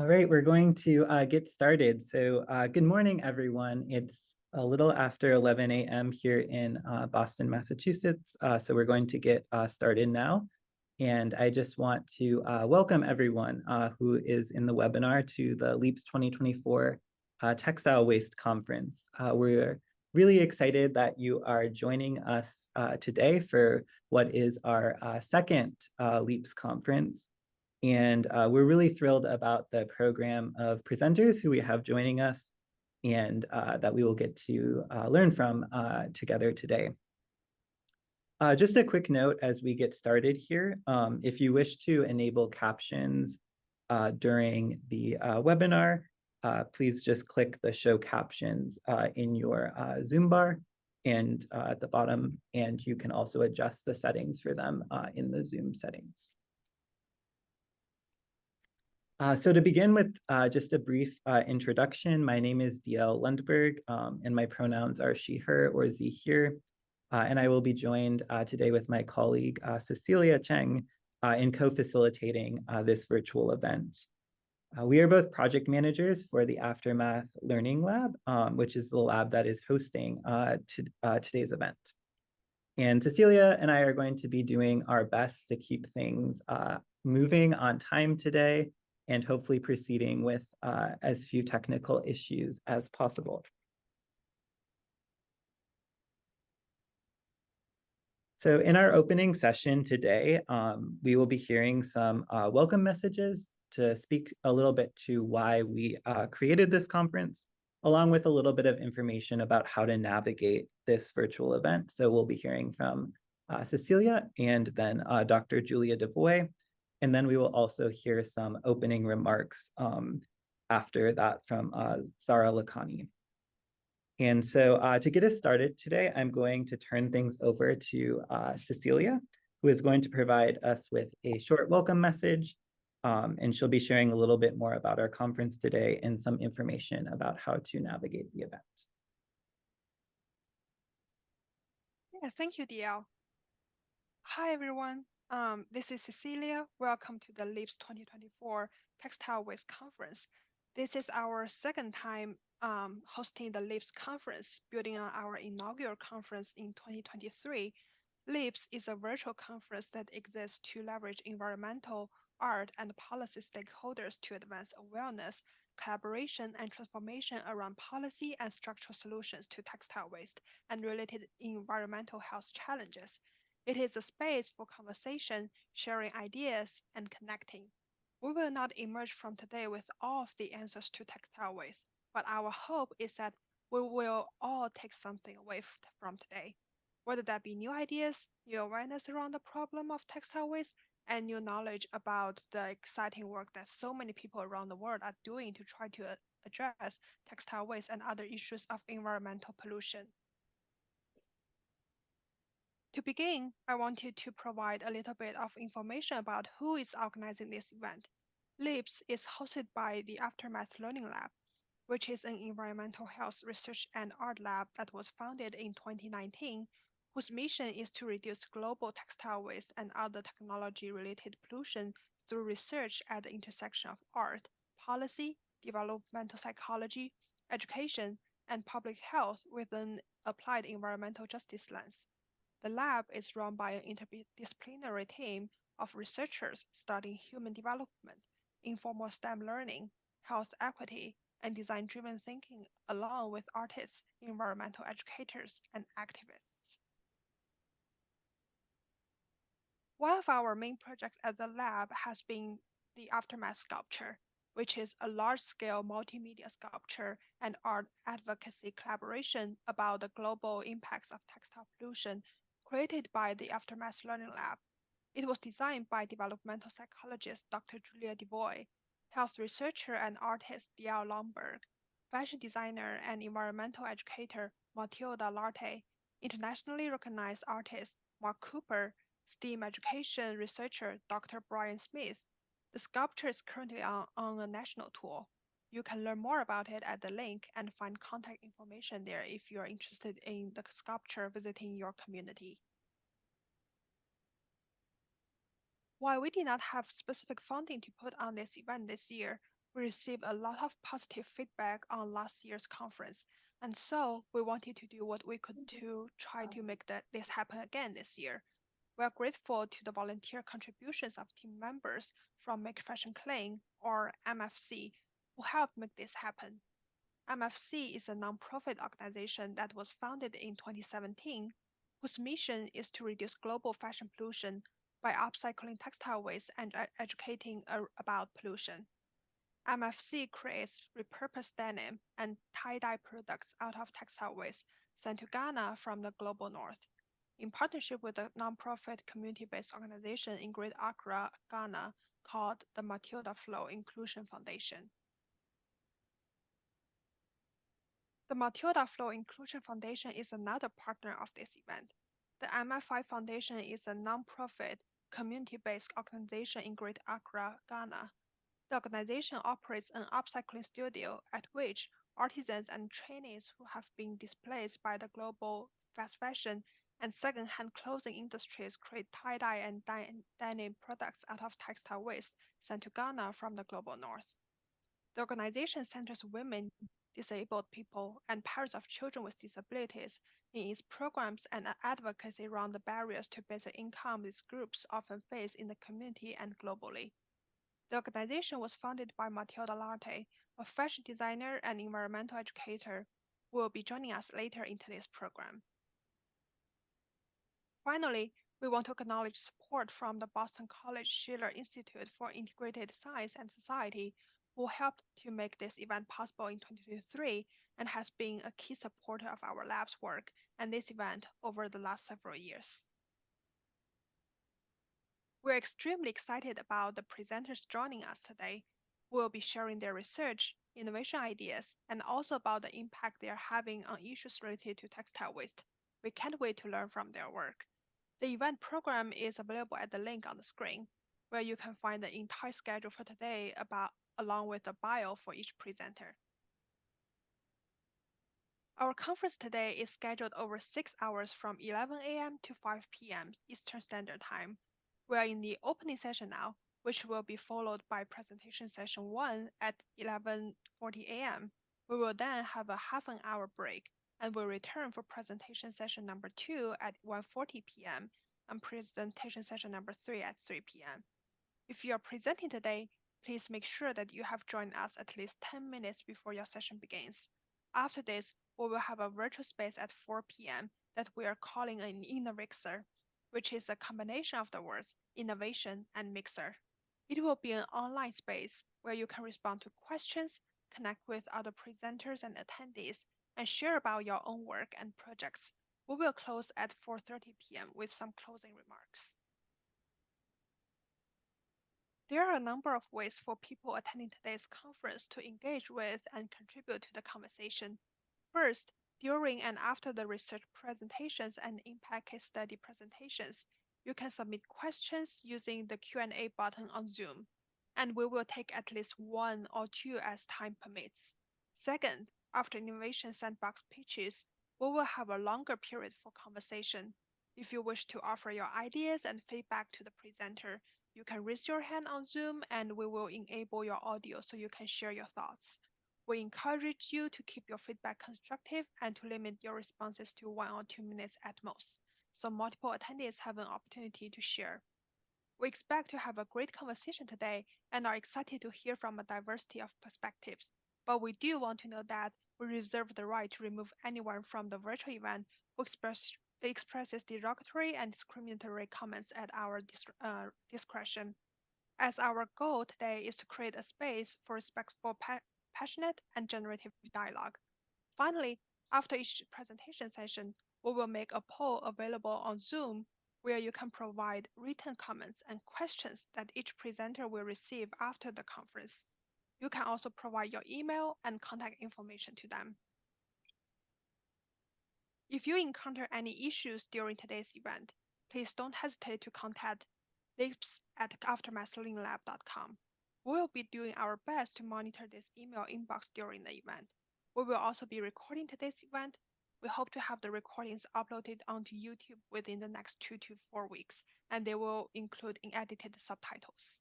All right, we're going to get started. So good morning, everyone. It's a little after 11 a.m. here in Boston, Massachusetts. So we're going to get started now. And I just want to welcome everyone who is in the webinar to the LEAPS 2024 Textile Waste Conference. We're really excited that you are joining us today for what is our second LEAPS conference. And we're really thrilled about the program of presenters who we have joining us and that we will get to learn from together today. Just a quick note as we get started here, if you wish to enable captions during the webinar, please just click the show captions in your Zoom bar and at the bottom, and you can also adjust the settings for them in the Zoom settings. So to begin with just a brief introduction, my name is DL Lundberg, and my pronouns are she, her, or ze, here. And I will be joined today with my colleague, Cecelia Cheng, in co-facilitating this virtual event. We are both project managers for the Aftermath Learning Lab, which is the lab that is hosting today's event. And Cecelia and I are going to be doing our best to keep things moving on time today, and hopefully proceeding with as few technical issues as possible. So in our opening session today, we will be hearing some welcome messages to speak a little bit to why we created this conference, along with a little bit of information about how to navigate this virtual event. So we'll be hearing from Cecelia and then Dr. Julia Devoy. And then we will also hear some opening remarks after that from Zara Lakhani. And so to get us started today, I'm going to turn things over to Cecelia, who is going to provide us with a short welcome message. And she'll be sharing a little bit more about our conference today and some information about how to navigate the event. Yeah, thank you, DL. Hi, everyone. This is Cecelia. Welcome to the LEAPS 2024 Textile Waste Conference. This is our second time hosting the LEAPS conference, building on our inaugural conference in 2023. LEAPS is a virtual conference that exists to leverage environmental, art, and policy stakeholders to advance awareness, collaboration, and transformation around policy and structural solutions to textile waste and related environmental health challenges. It is a space for conversation, sharing ideas, and connecting. We will not emerge from today with all of the answers to textile waste, but our hope is that we will all take something away from today, whether that be new ideas, new awareness around the problem of textile waste, and new knowledge about the exciting work that so many people around the world are doing to try to address textile waste and other issues of environmental pollution. To begin, I wanted to provide a little bit of information about who is organizing this event. LEAPS is hosted by the Aftermath Learning Lab, which is an environmental health research and art lab that was founded in 2019, whose mission is to reduce global textile waste and other technology-related pollution through research at the intersection of art, policy, developmental psychology, education, and public health with an applied environmental justice lens. The lab is run by an interdisciplinary team of researchers studying human development, informal STEM learning, health equity, and design-driven thinking, along with artists, environmental educators, and activists. One of our main projects at the lab has been the Aftermath sculpture, which is a large-scale multimedia sculpture and art advocacy collaboration about the global impacts of textile pollution created by the Aftermath Learning Lab. It was designed by developmental psychologist Dr. Julia Devoy, health researcher and artist D.L. Lundberg, fashion designer and environmental educator Matilda Larte, internationally recognized artist Mark Cooper, STEAM education researcher Dr. Brian Smith. The sculpture is currently on a national tour. You can learn more about it at the link and find contact information there if you are interested in the sculpture visiting your community. While we did not have specific funding to put on this event this year, We received a lot of positive feedback on last year's conference, and so we wanted to do what we could to try to make this happen again this year. We are grateful to the volunteer contributions of team members from Make Fashion Clean, or MFC, who helped make this happen. MFC is a nonprofit organization that was founded in 2017, whose mission is to reduce global fashion pollution by upcycling textile waste and educating about pollution. MFC creates repurposed denim and tie-dye products out of textile waste sent to Ghana from the global north. In partnership with a nonprofit community-based organization in Great Accra, Ghana, called the Matilda Flow Inclusion Foundation. The Matilda Flow Inclusion Foundation is another partner of this event. The MFI Foundation is a nonprofit, community-based organization in Great Accra, Ghana. The organization operates an upcycling studio at which artisans and trainees who have been displaced by the global fast fashion and second-hand clothing industries create tie-dye and denim products out of textile waste sent to Ghana from the global north. The organization centers women, disabled people, and parents of children with disabilities in its programs and advocacy around the barriers to basic income these groups often face in the community and globally. The organization was founded by Matilda Larte, a fashion designer and environmental educator, who will be joining us later in today's program. Finally, we want to acknowledge support from the Boston College Schiller Institute for Integrated Science and Society, who helped to make this event possible in 2023 and has been a key supporter of our lab's work and this event over the last several years. We're extremely excited about the presenters joining us today, who will be sharing their research, innovation ideas, and also about the impact they are having on issues related to textile waste. We can't wait to learn from their work. The event program is available at the link on the screen, where you can find the entire schedule for today along with the bio for each presenter. Our conference today is scheduled over 6 hours from 11 a.m. to 5 p.m. Eastern Standard Time. We are in the opening session now, which will be followed by presentation session 1 at 11:40 a.m. We will then have a half an hour break and will return for presentation session number 2 at 1:40 p.m. and presentation session number 3 at 3 p.m. If you are presenting today, please make sure that you have joined us at least 10 minutes before your session begins. After this, we will have a virtual space at 4 p.m. that we are calling an innovixer, which is a combination of the words innovation and mixer. It will be an online space where you can respond to questions, connect with other presenters and attendees, and share about your own work and projects. We will close at 4:30 p.m. with some closing remarks. There are a number of ways for people attending today's conference to engage with and contribute to the conversation. First, during and after the research presentations and impact case study presentations, you can submit questions using the Q&A button on Zoom, and we will take at least 1 or 2 as time permits. Second, after Innovation Sandbox pitches, we will have a longer period for conversation. If you wish to offer your ideas and feedback to the presenter, you can raise your hand on Zoom and we will enable your audio so you can share your thoughts. We encourage you to keep your feedback constructive and to limit your responses to 1 or 2 minutes at most, so multiple attendees have an opportunity to share. We expect to have a great conversation today and are excited to hear from a diversity of perspectives. But we do want to know that we reserve the right to remove anyone from the virtual event who expresses derogatory and discriminatory comments at our discretion, as our goal today is to create a space for respectful, passionate, and generative dialogue. Finally, after each presentation session, we will make a poll available on Zoom where you can provide written comments and questions that each presenter will receive after the conference. You can also provide your email and contact information to them. If you encounter any issues during today's event, please don't hesitate to contact LEAPS@aftermathlearninglab.com. We will be doing our best to monitor this email inbox during the event. We will also be recording today's event. We hope to have the recordings uploaded onto YouTube within the next 2 to 4 weeks, and they will include unedited subtitles.